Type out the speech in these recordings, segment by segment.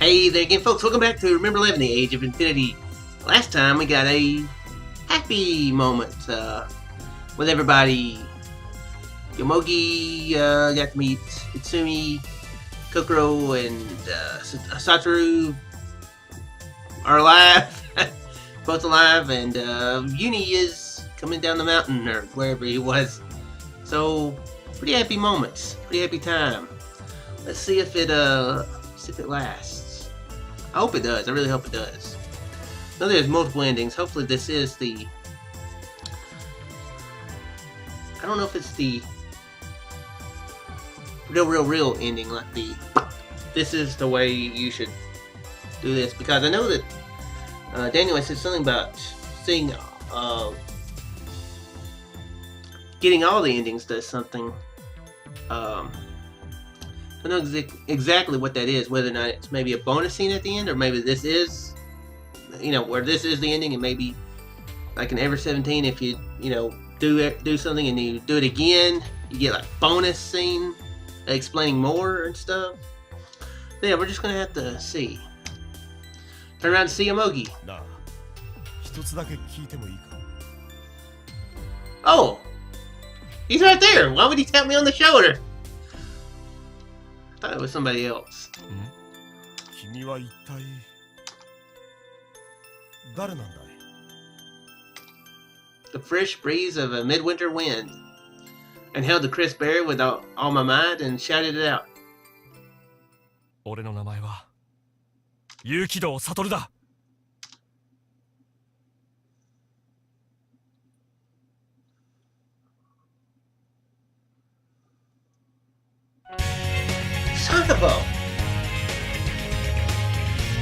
Hey there again, folks. Welcome back to Remember 11, the Age of Infinity. Last time we got a happy moment with everybody. Yomogi got to meet Itsumi, Kokoro, and Satoru are alive. Both alive, and Uni is coming down the mountain or wherever he was. So, pretty happy moments. Pretty happy time. Let's see if it lasts. I hope it does. I really hope it does. I know there's multiple endings. Hopefully this is the... I don't know if it's the real ending, like the... This is the way you should do this. Because I know that Daniel said something about seeing... getting all the endings does something. I don't know exactly what that is, whether or not it's maybe a bonus scene at the end, or maybe this is, where this is the ending, and maybe like in Ever 17, if you, do something and you do it again, you get like bonus scene explaining more and stuff. But yeah, we're just gonna have to see. Turn around to see Yomogi. Oh, he's right there. Why would he tap me on the shoulder? I thought it was somebody else. The fresh breeze of a midwinter wind, and held the crisp air with all my might and shouted it out. Son of a...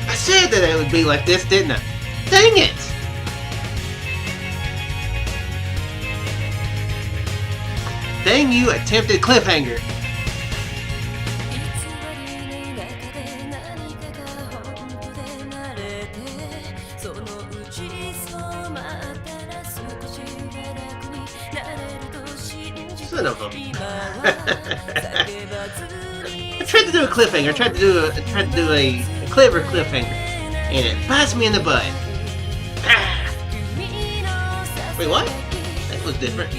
I said that it would be like this, didn't I? Dang it! Dang you, attempted cliffhanger! Son of a... I tried to do a cliffhanger. I tried to do a clever cliffhanger, and it bites me in the butt. Ah. Wait, what? That was different.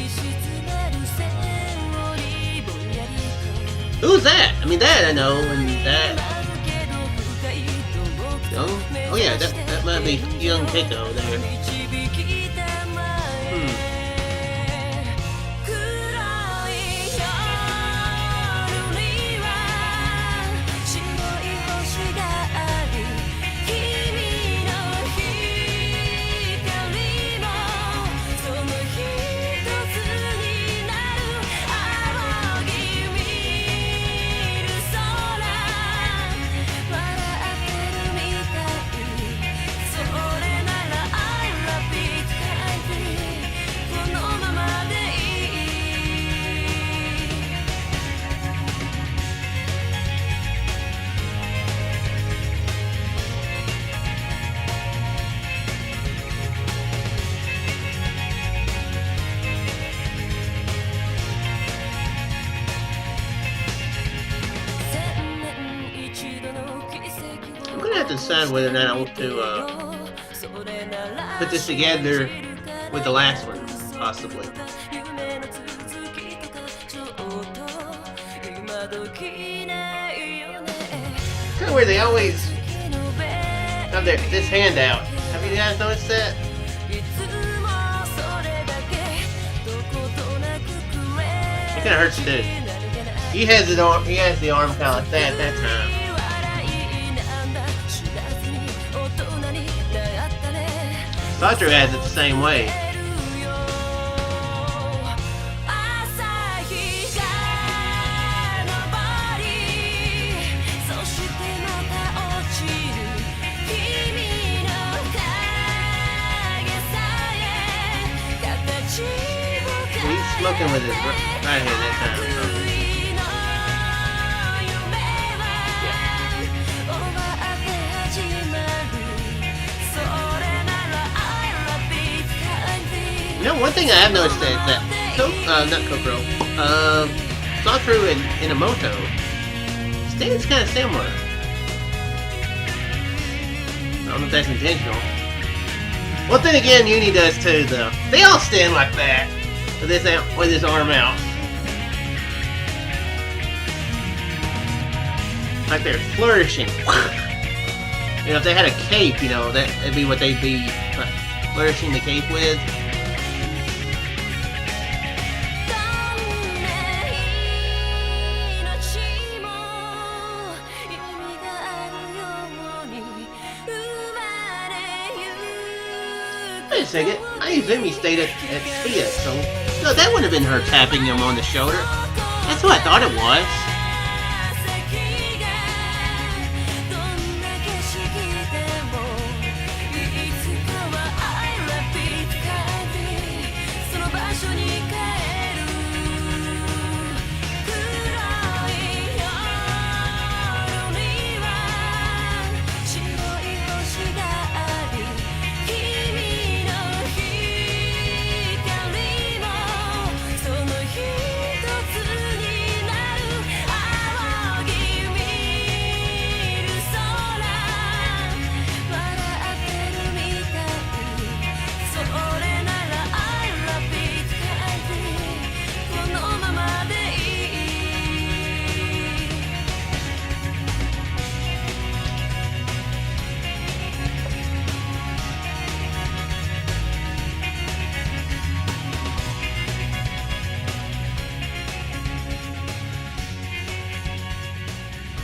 Who's that? I mean, that I know, and that. Oh yeah, that might be young Keiko there. To decide whether or not I want to put this together with the last one, possibly. Kind of weird, they always have this handout. Have you guys noticed that? It kind of hurts too. He has the arm kind of like that at that time. Satoru has it the same way. He's smoking with his right hand that time. One thing I have noticed is that not Kokoro, Satoru and Inamoto stance kind of similar. don't know if that's intentional. Well, then again, Uni does too, though. They all stand like that with this arm out, like they're flourishing. You know, if they had a cape, you know, that'd be what they'd be flourishing the cape with. Wait a second, I assume he stayed at Spia, so no, that wouldn't have been her tapping him on the shoulder. That's who I thought it was.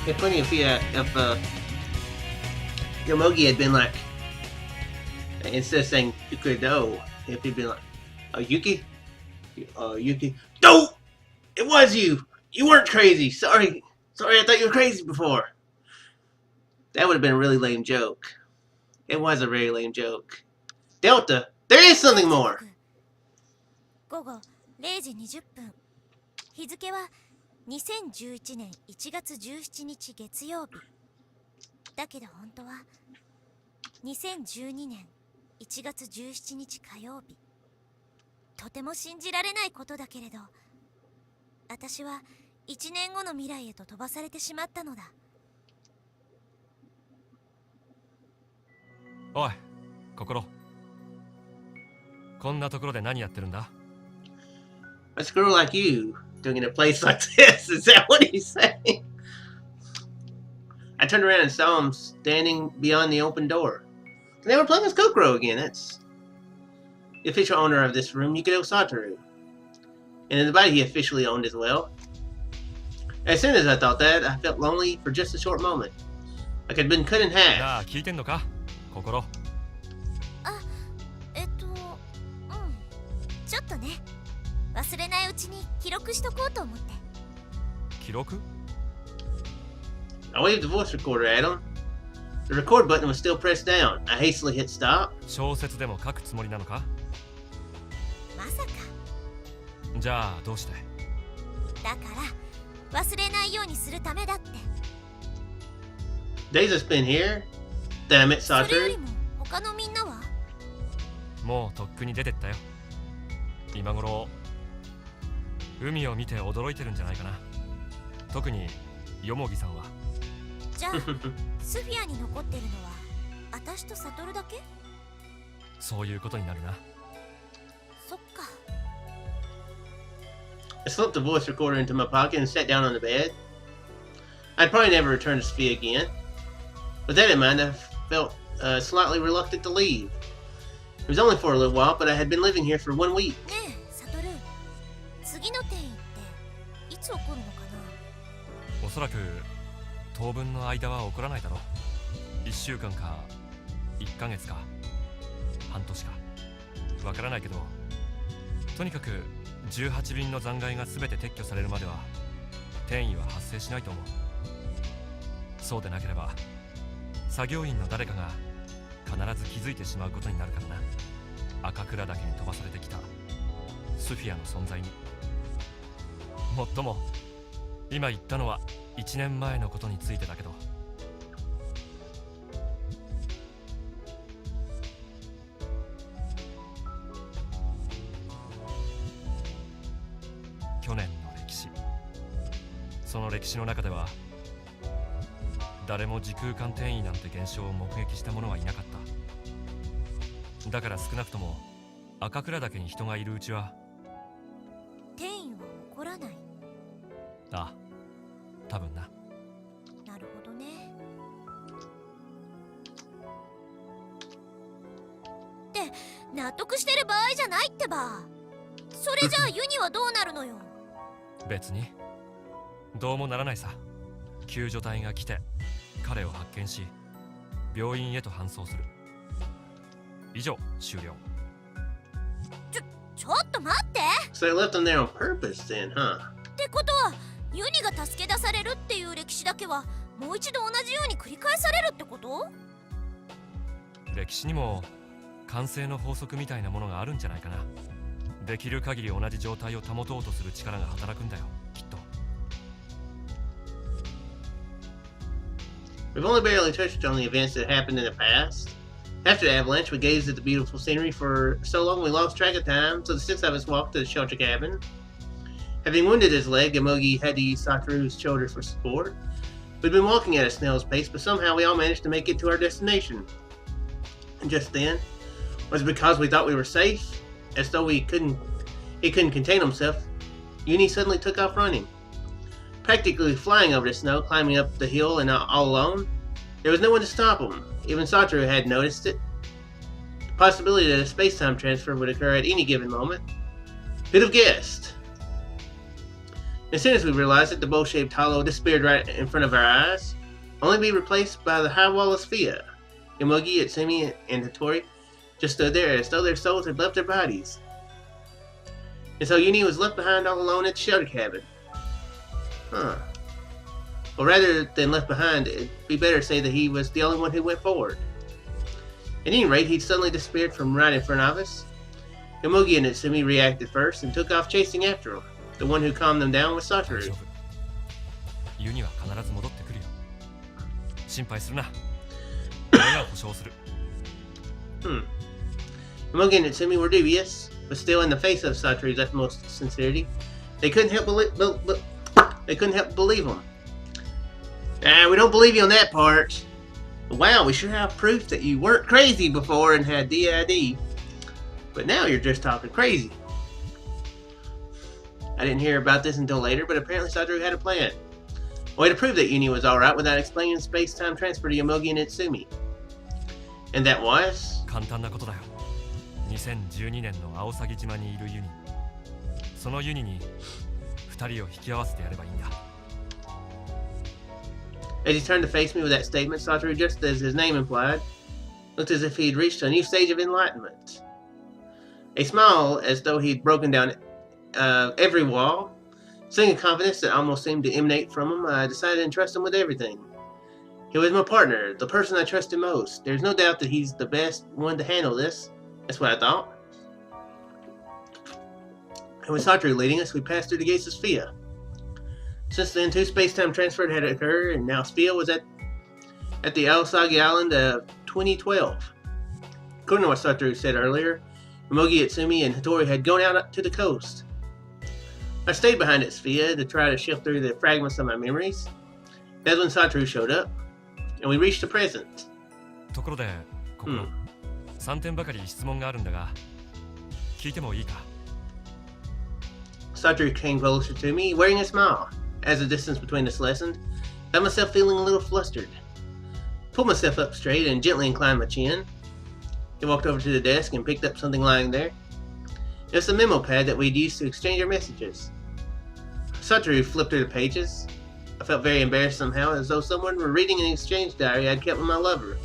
It's funny if Yomogi had been like, instead of saying Yukido, if he'd been like, Yuki? Yuki? No! It was you! You weren't crazy! Sorry, I thought you were crazy before. That would have been a really lame joke. It was a very lame joke. Delta, there is something more! 午後0時20分。日付は2011年1月17日月曜日。だけど本当は2012年1月17日火曜日。とても信じられないことだけれど、私は1年後の未来へと飛ばされてしまったのだ。おい、心。こんなところで何やってるんだ? A girl like you doing in a place like this? Is that what he's saying? I turned around and saw him standing beyond the open door. They were playing as Kokoro again. That's the official owner of this room, Yukio Satoru. And in the body he officially owned as well. As soon as I thought that, I felt lonely for just a short moment. Like I'd been cut in half. なあ、聞いてんのか、心。ちょっとね。忘れないうちに記録しとこうと思って。記録? I waved the voice recorder at him. The record button was still pressed down. I hastily hit stop. 小説でも書くつもりなのか? まさか。じゃあどうして? だから忘れないようにするためだって。Days have been here. Then I met Satoru. それよりも他のみんなは? もうとっくに出てったよ。今頃海を見て驚いてるんじゃないかな。特によもぎさんは。じゃあスフィアに残ってるのは私とサトルだけ? そういうことになるな。そっか。I slipped the voice recorder into my pocket and sat down on the bed. I'd probably never return to Sophia again. With that in mind, I felt slightly reluctant to leave. It was only for a little while, but I had been living here for 1 week. ねえ、サトル。次の転移っていつ起こるのかな? おそらく当分の間は起こらないだろう。1週間か1ヶ月か半年かわからないけど、とにかく18便の残骸が全て撤去されるまでは転移は発生しないと思う。そうでなければ作業員の誰かが必ず気づいてしまうことになるからな。赤倉岳に飛ばされてきたスフィアの存在に。もっとも今言ったのは1年前のことについてだけど、去年の歴史、その歴史の中では誰も時空間転移なんて現象を目撃した者はいなかった。だから少なくとも赤倉岳に人がいるうちは。転移は起こらない。ああ、多分な。なるほどね。って納得してる場合じゃないってば。それじゃあユニはどうなるのよ。別にどうもならないさ。救助隊が来て彼を発見し病院へと搬送する。以上、終了。ちょっと待って。 So they left them there on purpose then, huh? ってことはユニが助け出されるっていう歴史だけはもう一度同じように繰り返されるってこと？歴史にも慣性の法則みたいなものがあるんじゃないかな。できる限り同じ状態を保とうとする力が働くんだよ、きっと。We've only barely touched on the events that happened in the past. After the avalanche, we gazed at the beautiful scenery for so long we lost track of time, so the six of us walked to the shelter cabin. Having wounded his leg, Gamogi had to use Satoru's shoulder for support. We'd been walking at a snail's pace, but somehow we all managed to make it to our destination. And just then, was it because we thought we were safe? As though he couldn't contain himself, Uni suddenly took off running. Practically flying over the snow, climbing up the hill and all alone. There was no one to stop him. Even Satoru had noticed it. The possibility that a space-time transfer would occur at any given moment. Who'd have guessed? As soon as we realized it, the bowl-shaped hollow disappeared right in front of our eyes, only to be replaced by the high wall of Sophia. Yomogi, Itsumi, and Hattori just stood there as though their souls had left their bodies. And so Uni was left behind all alone at the shelter cabin. Huh. Well, rather than left behind, it'd be better to say that he was the only one who went forward. At any rate, he'd suddenly disappeared from right in front of us. Yomogi and Itsumi reacted first and took off chasing after him. The one who calmed them down was Satoru. ユニは必ず戻ってくるよ。心配するな。俺が保証する。Yomogi and Itsumi were dubious, but still in the face of Satoru's utmost sincerity, they couldn't help believe him. We don't believe you on that part. Wow, we sure have proof that you weren't crazy before and had DID. But now you're just talking crazy. I didn't hear about this until later, but apparently Satoru had a plan. A way to prove that Uni was alright without explaining the space-time transfer to Yomogi and Itsumi. And that was? 簡単なことだよ。2012年のアオサギ島にいるユニ。そのユニに2人を引き合わせてやればいいんだ。As he turned to face me with that statement, Satoru, just as his name implied, looked as if he had reached a new stage of enlightenment. A smile as though he'd broken down every wall, saying a confidence that almost seemed to emanate from him. I decided to entrust him with everything. He was my partner, the person I trusted most. There's no doubt that he's the best one to handle this. That's what I thought. And with Satoru leading us, we passed through the gates of Sophia. Since then, 2 space-time transfers had occurred, and now Sophia was at the Aosagi Island of 2012. According to what Satoru said earlier, Yomogi, Itsumi, and Hattori had gone out to the coast. I stayed behind at Sophia to try to shift through the fragments of my memories. That's when Satoru showed up, and we reached the present. ところで、ここ3点ばかり質問があるんだが、聞いてもいいか？ Satoru came closer to me, wearing a smile. As the distance between us lessened, I found myself feeling a little flustered. Pulled myself up straight and gently inclined my chin. He walked over to the desk and picked up something lying there. It was the memo pad that we'd used to exchange our messages. Satoru flipped through the pages. I felt very embarrassed somehow, as though someone were reading an exchange diary I'd kept with my lover.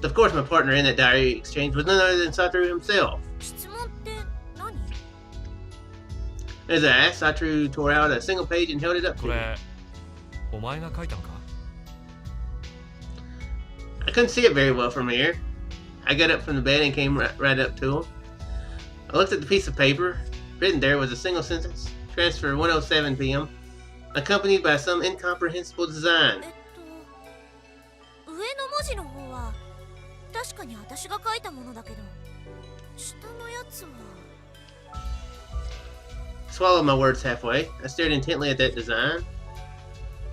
Of course, my partner in that diary exchange was none other than Satoru himself. As I asked, Satoru tore out a single page and held it up to me. これ、お前が書いたのか？ I couldn't see it very well from here. I got up from the bed and came right up to him. I looked at the piece of paper. Written there was a single sentence. Transfer 1:07 p.m. accompanied by some incomprehensible design. 上の文字の方は確かに私が書いたものだけど、下のやつは I swallowed my words halfway. I stared intently at that design.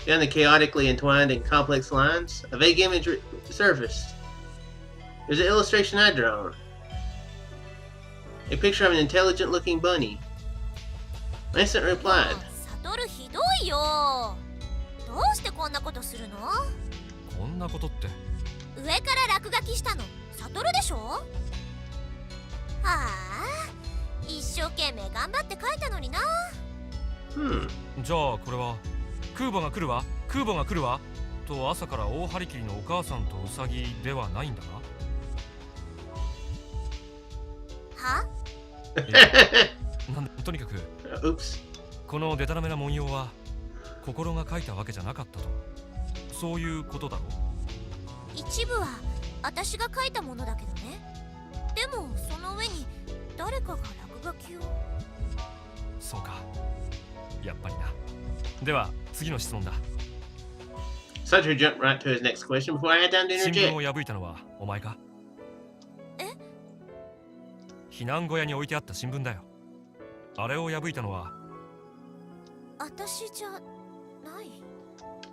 Beyond the chaotically entwined and complex lines, a vague image surfaced. There's an illustration I'd drawn. A picture of an intelligent-looking bunny. I instantly replied. サトルひどいよ。どうしてこんなことするの？こんなことって。上から落書きしたのサトルでしょ？はあ、一生懸命頑張って書いたのにな。じゃあこれは空母が来るわ空母が来るわと朝から大張り切りのお母さんとウサギではないんだな。は？とにかく Oops. このデタラメな文様は心が書いたわけじゃなかったと、そういうことだろう。一部は私が書いたものだけどね。でもその上に誰かが落書きを。そうか、やっぱりな。では次の質問だ。Satoru jumped right to his next question before I had time to 新聞を interject. 破いたのはお前か？え？避難小屋に置いてあった新聞だよ。あれを破いたのは私じゃない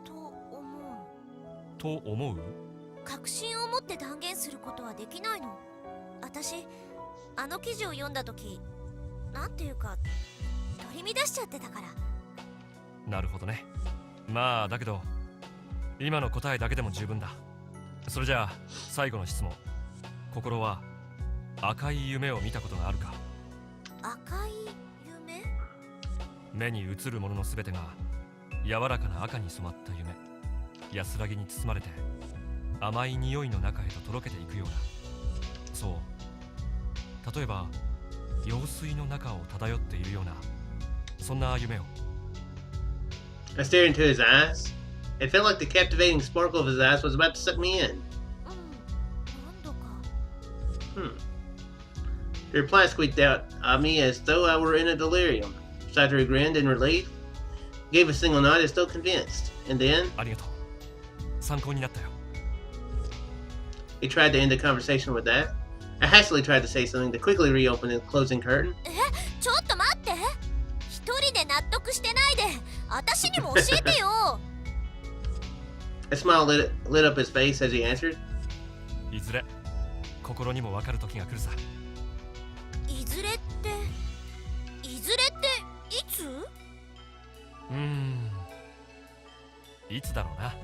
と思う。と思う？確信を持って断言することはできないの。私あの記事を読んだ時、なんていうか取り乱しちゃってたから。なるほどね。まあだけど今の答えだけでも十分だ。それじゃあ最後の質問。心は赤い夢を見たことがあるか？赤い夢？目に映るもののすべてが柔らかな赤に染まった夢。安らぎに包まれて甘い匂いの中へととろけていくような、そう例えば用水の中を漂っているような、そんな夢を。 I stared into his eyes. It felt like the captivating sparkle of his eyes was about to suck me in. 何度か。The reply squeaked out at me as though I were in a delirium. Satoru grinned in relief, gave a single nod as though convinced, and then ありがとう。参考になったよ。 he tried to end the conversation with that. I hastily tried to say something to quickly reopen the closing curtain. ちょっと待って。一人で納得してないで私にも教えてよ。A smile lit up his face as he answered. いずれ心にも分かる時が来るさ。いずれっていつ？いつだろうな。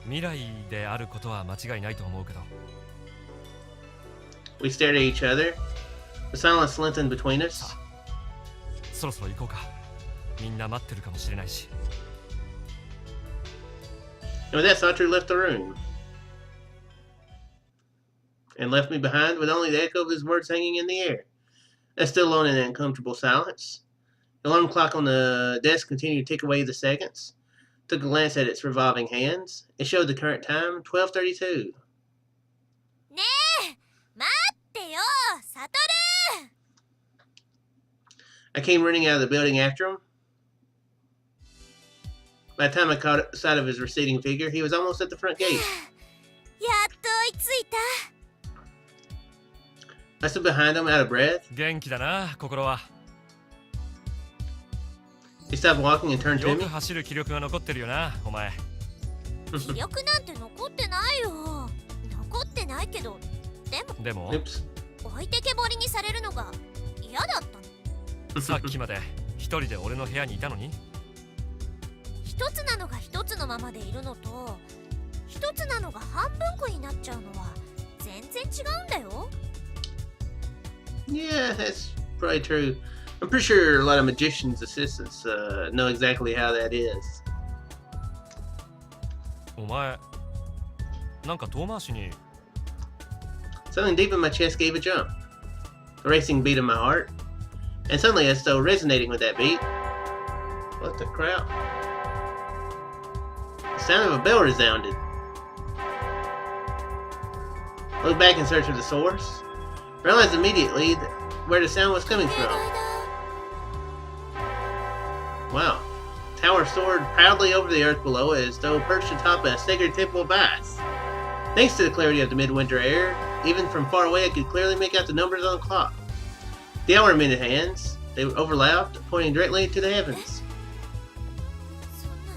未来であることは間違いないと思うけど。 We stared at each other. The silence lengthened between us. そろそろ行こうか。みんな待ってるかもしれないし。 And with that, Satoru left the room. And left me behind with only the echo of his words hanging in the air. I stood alone in an uncomfortable silence. The alarm clock on the desk continued to tick away the seconds. Took a glance at its revolving hands. It showed the current time, 12:32. ねえ待ってよサトル。 I came running out of the building after him. By the time I caught sight of his receding figure, he was almost at the front gate. やっと追いついた。 I stood behind him, out of breath. 元気だな、心は。 He stopped walking and turned よ to く me. 走る気力が残ってるよな、お前。気力なんて残ってないよ。残ってないけど、でも Oops. 置いてけぼりにされるのが嫌だったの。さっきまで一人で俺の部屋にいたのに。一つなのが一つのままでいるのと、一つなのが半分こになっちゃうのは全然違うんだよ。 Yeah, that's probably true. I'm pretty sure a lot of magicians' assistants know exactly how that is. お前、なんか遠回しに。 Something deep in my chest gave a jump. A racing beat in my heart. And suddenly, as though resonating with that beat, what the crap? The sound of a bell resounded. I looked back in search of the source. Realized immediately where the sound was coming from. Wow. The tower soared proudly over the earth below as though perched atop a sacred temple of ice. Thanks to the clarity of the midwinter air, even from far away I could clearly make out the numbers on the clock. The hour and minute hands, they overlapped, pointing directly to the heavens. そんな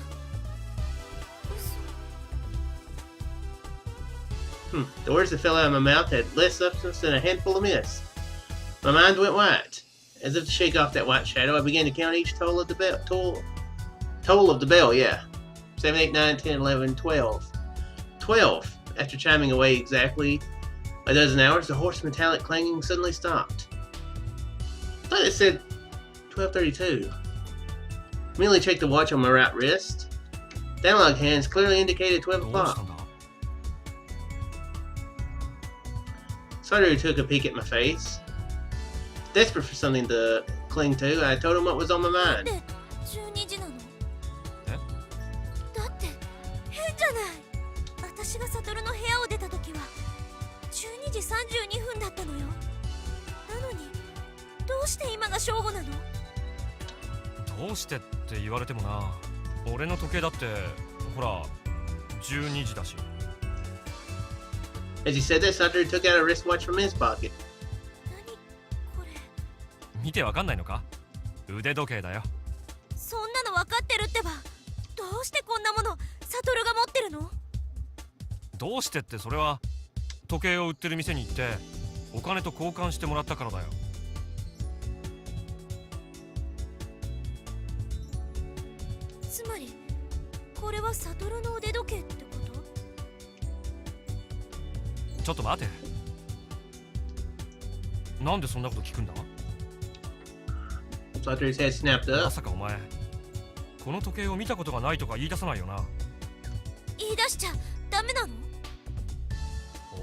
The words that fell out of my mouth had less substance than a handful of mist. My mind went white. As if to shake off that white shadow, I began to count each toll of the bell. Toll of the bell, yeah. 7, 8, 9, 10, 11, 12. 12. After chiming away exactly a dozen hours, the hoarse metallic clanging suddenly stopped. I thought it said 12:32. Immediately checked the watch on my right wrist. The analog hands clearly indicated 12 o'clock. Satoru took a peek at my face. Desperate for something to cling to, I told him what was on my mind. 12時なの？だって変じゃない。私がサトルの部屋を出た時は12時32分だったのよ。なのにどうして今が正午なの？どうしてって言われてもな。俺の時計だってほら12時だし。As he said that, Satoru took out a wristwatch from his pocket. 何これ？見てわかんないのか？腕時計だよ。そんなの分かってるってば。どうしてこんなものサトルが持ってるの？どうしてってそれは時計を売ってる店に行ってお金と交換してもらったからだよ。つまりこれはサトルの腕時計ってこと？ちょっと待て。なんでそんなこと聞くんだ？ Satoru's head snapped ま up. さかお前この時計を見たことがないとか言い出さないよな。言い出しちゃダメなの？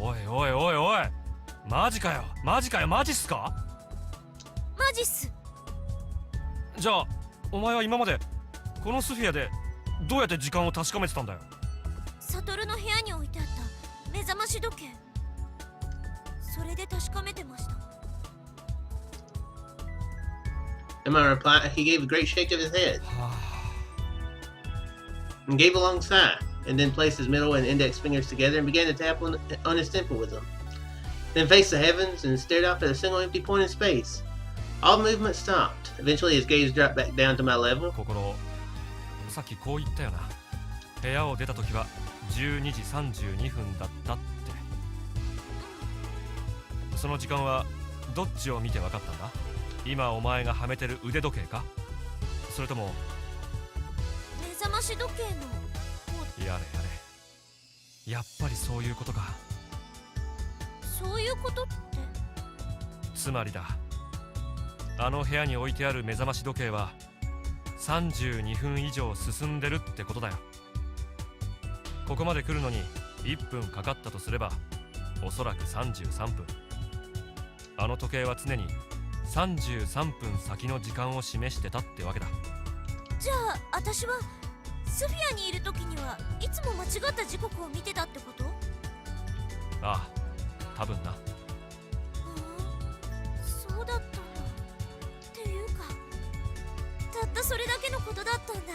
おいおいおいおい、マジかよマジかよマジっすか？マジっす。じゃあお前は今までこのスフィアでどうやって時間を確かめてたんだよ？サトルの部屋に置いてあった目覚まし時計、それで確かめてました。 In my reply, he gave a great shake of his head and gave a long sigh, and then placed his middle and index fingers together and began to tap on his temple with them. Then faced the heavens and stared off at a single empty point in space. All movement stopped. Eventually, his gaze dropped back down to my level. 心、さっきこう言ったよな。部屋を出た時は12時32分だったって。その時間はどっちを見て分かったんだ？今お前がはめてる腕時計か？それとも目覚まし時計の方？やれやれ、やっぱりそういうことか。そういうことって？つまりだ、あの部屋に置いてある目覚まし時計は32分以上進んでるってことだよ。ここまで来るのに1分かかったとすればおそらく33分。あの時計は常に33分先の時間を示してたってわけだ。じゃあ私はスフィアにいる時にはいつも間違った時刻を見てたってこと？ああ、多分な。そうだったんだ。っていうかたったそれだけのことだったんだ。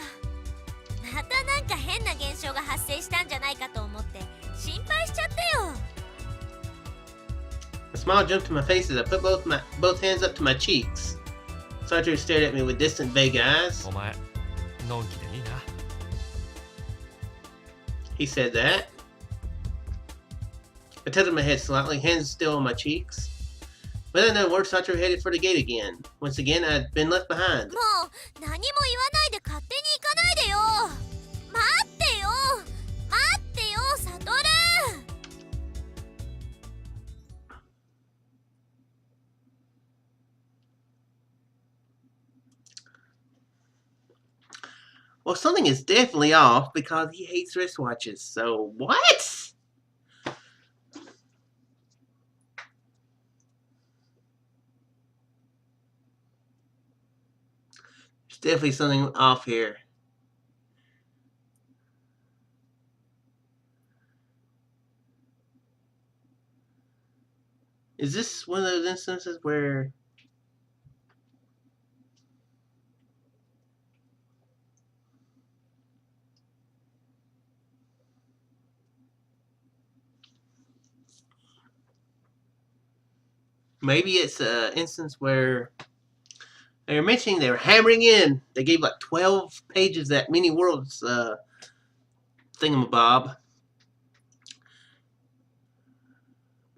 またなんか変な現象が発生したんじゃないかと思って心配しちゃってよ。 A smile jumped to my face as I put both hands up to my cheeks. Satoru stared at me with distant, vague eyes. お前、のんきでいいな。He said that. I tilted my head slightly, hands still on my cheeks. Without another word, Satoru headed for the gate again. Once again, I'd been left behind. もう何も言わないで勝手に行かないでよ。待ってよ待ってよサトル。Well, something is definitely off because he hates wristwatches. So, what? There's definitely something off here. Is this one of those instances where maybe it's an instance where they were mentioning they were hammering in. They gave like 12 pages that mini worlds thingamabob.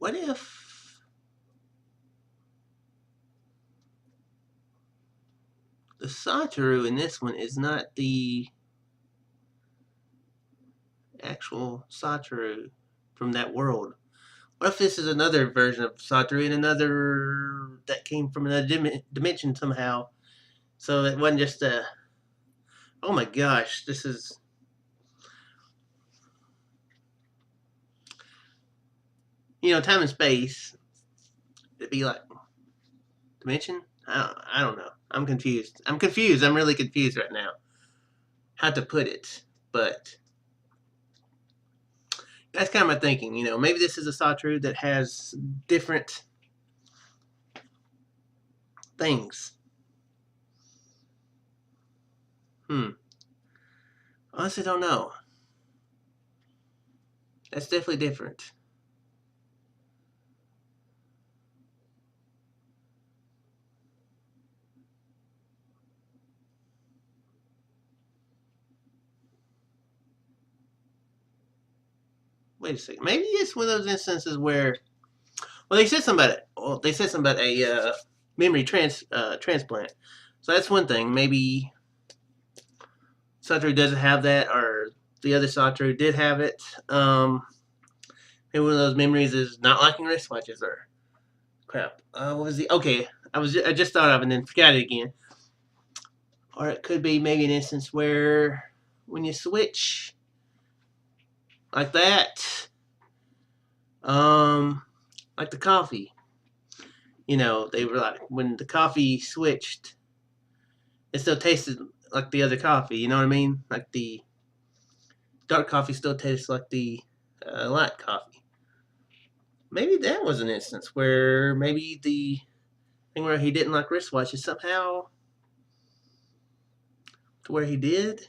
What if the Satoru in this one is not the actual Satoru from that world? What if this is another version of Satoru in another that came from another dimension somehow? So it wasn't just a. Oh my gosh, this is. You know, time and space. It'd be like dimension. I don't know. I'm confused. I'm confused. I'm really confused right now. How to put it, but that's kind of my thinking. You know, maybe this is a Satoru that has different things. Honestly, don't know. That's definitely different. Wait a second. Maybe it's one of those instances where, well, they said something about it. Well, they said something about a memory transplant. So that's one thing. Maybe Satoru doesn't have that, or the other Satoru did have it. Maybe one of those memories is not liking wristwatches or crap. What was the? Okay, I just thought of it and then forgot it again. Or it could be maybe an instance where when you switch like that, like the coffee. You know, they were like when the coffee switched, it still tasted like the other coffee. You know what I mean? Like the dark coffee still tastes like the light coffee. Maybe that was an instance where maybe the thing where he didn't like wristwatches somehow to where he did,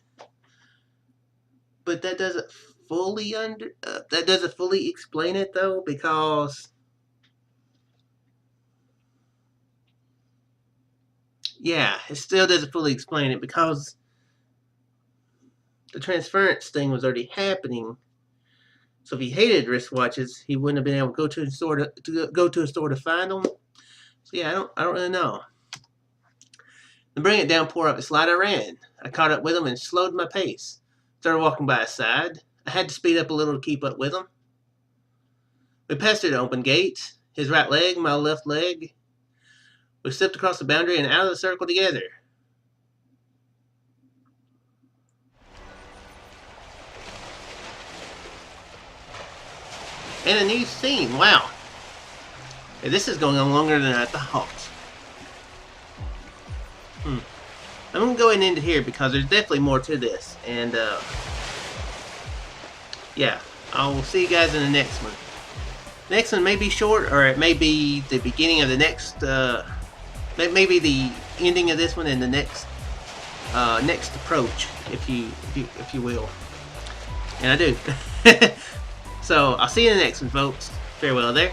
but that doesn't fully explain it though, because yeah, it still doesn't fully explain it because the transference thing was already happening. So if he hated wristwatches, he wouldn't have been able to go to a store to find them. So yeah, I don't really know. To bring it down, pour up the slide, I ran. I caught up with him and slowed my pace. Started walking by his side. I had to speed up a little to keep up with him. We passed through the open gate. His right leg, my left leg. We stepped across the boundary and out of the circle together. And a new scene. Wow. Hey, this is going on longer than I thought. I'm going to go ahead and end it here because there's definitely more to this. And, yeah. I will see you guys in the next one. Next one may be short, or it may be the beginning of the next, maybe the ending of this one and the next, next approach, if you will. And I do. So, I'll see you in the next one, folks. Farewell there.